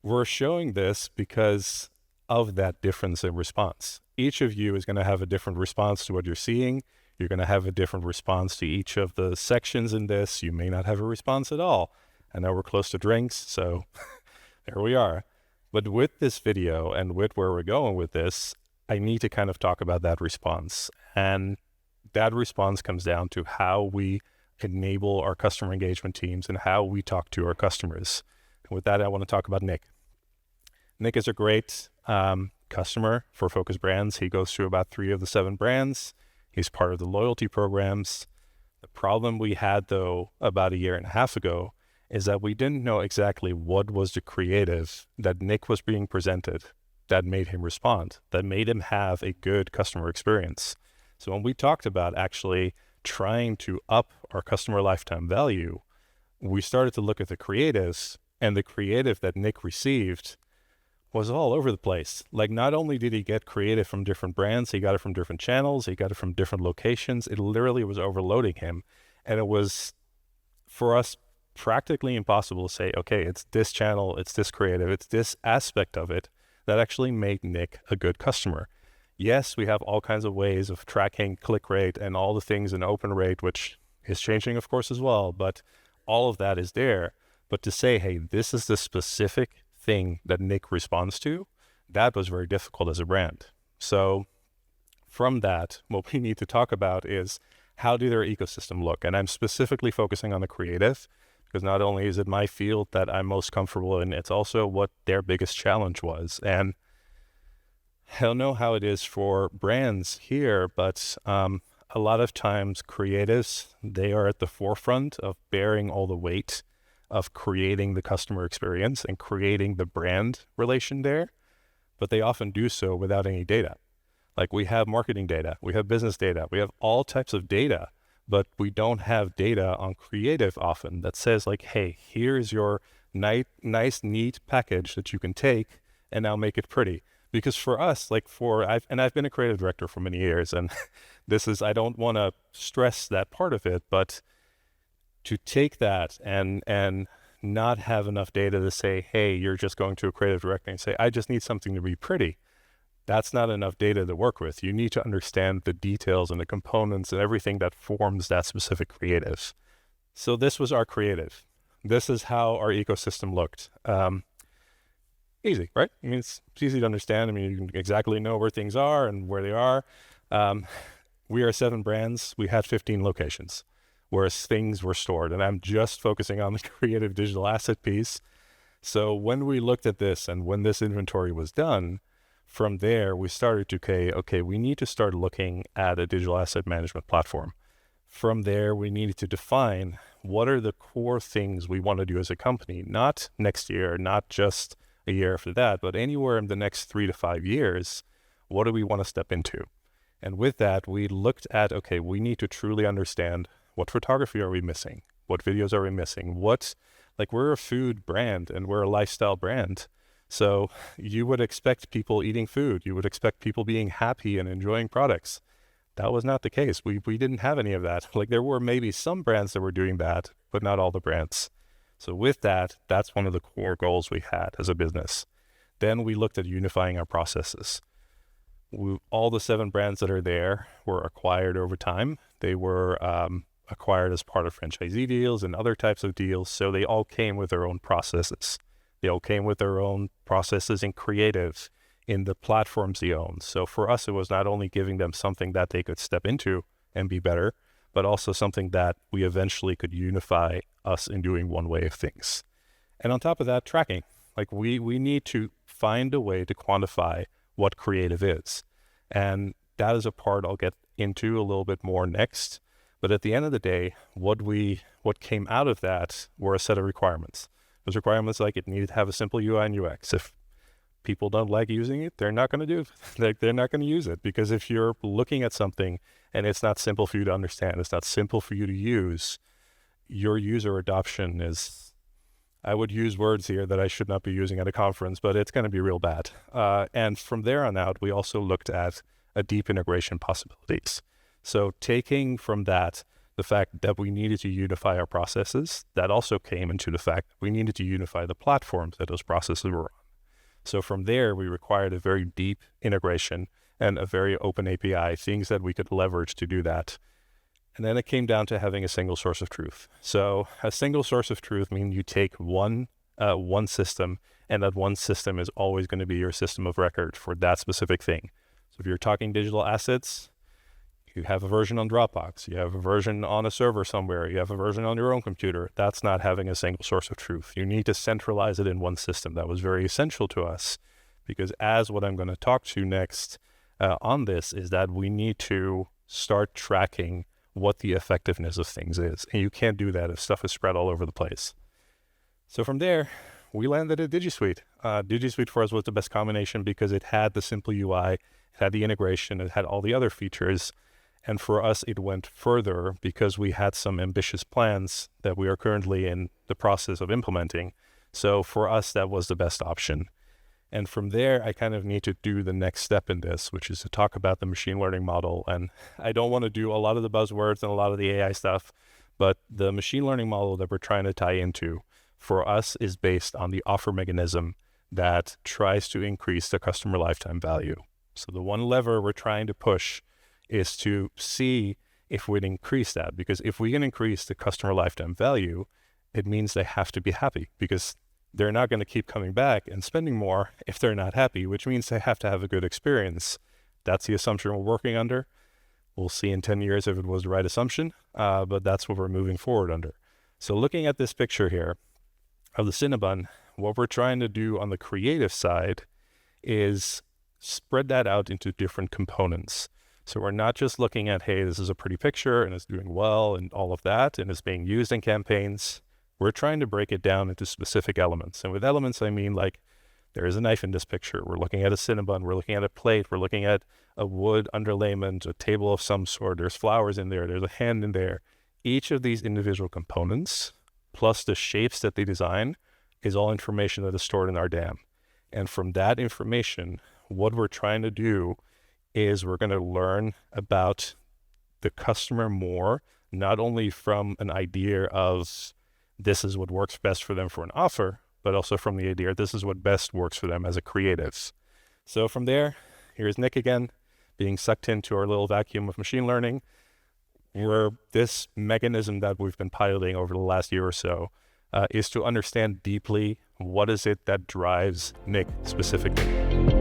we're showing this because of that difference in response. Each of you is going to have a different response to what you're seeing. You're going to have a different response to each of the sections in this. You may not have a response at all. I know we're close to drinks, so there we are. But with this video and with where we're going with this, I need to kind of talk about that response. And that response comes down to how we enable our customer engagement teams and how we talk to our customers. And with that, I want to talk about Nick. Nick is a great customer for Focus Brands. He goes through about 3 of the 7 brands. He's part of the loyalty programs. The problem we had, though, about 1.5 years ago is that we didn't know exactly what was the creative that Nick was being presented that made him respond, that made him have a good customer experience. So when we talked about actually trying to up our customer lifetime value, we started to look at the creatives, and the creative that Nick received was all over the place. Like, not only did he get creative from different brands, he got it from different channels, he got it from different locations. It literally was overloading him. And it was, for us, practically impossible to say, okay, it's this channel, it's this creative, it's this aspect of it that actually made Nick a good customer. Yes, we have all kinds of ways of tracking click rate and all the things in open rate, which is changing, of course, as well, but all of that is there. But to say, hey, this is the specific thing that Nick responds to, that was very difficult as a brand. So from that, what we need to talk about is, how do their ecosystem look? And I'm specifically focusing on the creative, because not only is it my field that I'm most comfortable in, it's also what their biggest challenge was. And I don't know how it is for brands here, but a lot of times creatives, they are at the forefront of bearing all the weight of creating the customer experience and creating the brand relation there, but they often do so without any data. Like, we have marketing data, we have business data, we have all types of data, but we don't have data on creative often that says, like, hey, here's your nice, neat package that you can take and now make it pretty. Because for us, like, I've been a creative director for many years, and I don't want to stress that part of it, but to take that and not have enough data to say, hey, you're just going to a creative director and say, I just need something to be pretty. That's not enough data to work with. You need to understand the details and the components and everything that forms that specific creative. So this was our creative. This is how our ecosystem looked. Easy, right? I mean, it's easy to understand. I mean, you can exactly know where things are and where they are. We are 7 brands. We had 15 locations where things were stored. And I'm just focusing on the creative digital asset piece. So when we looked at this and when this inventory was done, from there, we started to, okay, we need to start looking at a digital asset management platform. From there, we needed to define what are the core things we want to do as a company, not next year, not just a year after that, but anywhere in the next 3 to 5 years, what do we want to step into? And with that, we looked at, okay, we need to truly understand, what photography are we missing? What videos are we missing? We're a food brand and we're a lifestyle brand. So you would expect people eating food. You would expect people being happy and enjoying products. That was not the case. We didn't have any of that. Like, there were maybe some brands that were doing that, but not all the brands. So with that, that's one of the core goals we had as a business. Then we looked at unifying our processes. All the 7 brands that are there were acquired over time. They were acquired as part of franchisee deals and other types of deals. So they all came with their own processes. They all came with their own processes in creative, in the platforms they own. So for us, it was not only giving them something that they could step into and be better, but also something that we eventually could unify us in doing one way of things. And on top of that, tracking. Like, we need to find a way to quantify what creative is. And that is a part I'll get into a little bit more next. But at the end of the day, what came out of that were a set of requirements. Those requirements, like, it needed to have a simple UI and UX. If people don't like using it, they're not going to do it. They're not going to use it, because if you're looking at something and it's not simple for you to understand, it's not simple for you to use, your user adoption is, I would use words here that I should not be using at a conference, but it's going to be real bad. And from there on out, we also looked at a deep integration possibilities. So taking from that, the fact that we needed to unify our processes, that also came into the fact that we needed to unify the platforms that those processes were on. So from there, we required a very deep integration and a very open API, things that we could leverage to do that. And then it came down to having a single source of truth. So a single source of truth means you take one system, and that one system is always going to be your system of record for that specific thing. So if you're talking digital assets, you have a version on Dropbox, you have a version on a server somewhere, you have a version on your own computer. That's not having a single source of truth. You need to centralize it in one system. That was very essential to us, because as what I'm going to talk to next on this is that we need to start tracking what the effectiveness of things is. And you can't do that if stuff is spread all over the place. So from there, we landed at DigiSuite. DigiSuite for us was the best combination because it had the simple UI, it had the integration, it had all the other features. And for us, it went further because we had some ambitious plans that we are currently in the process of implementing. So for us, that was the best option. And from there, I kind of need to do the next step in this, which is to talk about the machine learning model. And I don't want to do a lot of the buzzwords and a lot of the AI stuff, but the machine learning model that we're trying to tie into for us is based on the offer mechanism that tries to increase the customer lifetime value. So the one lever we're trying to push is to see if we'd increase that, because if we can increase the customer lifetime value, it means they have to be happy, because they're not going to keep coming back and spending more if they're not happy, which means they have to have a good experience. That's the assumption we're working under. We'll see in 10 years if it was the right assumption, but that's what we're moving forward under. So looking at this picture here of the Cinnabon, what we're trying to do on the creative side is spread that out into different components. So we're not just looking at, hey, this is a pretty picture and it's doing well and all of that, and it's being used in campaigns. We're trying to break it down into specific elements. And with elements, I mean, like, there is a knife in this picture. We're looking at a Cinnabon. We're looking at a plate. We're looking at a wood underlayment, a table of some sort. There's flowers in there. There's a hand in there. Each of these individual components, plus the shapes that they design, is all information that is stored in our DAM. And from that information, what we're trying to do is we're going to learn about the customer more, not only from an idea of this is what works best for them for an offer, but also from the idea this is what best works for them as a creative. So from there, here's Nick again, being sucked into our little vacuum of machine learning, where this mechanism that we've been piloting over the last year or so is to understand deeply what is it that drives Nick specifically.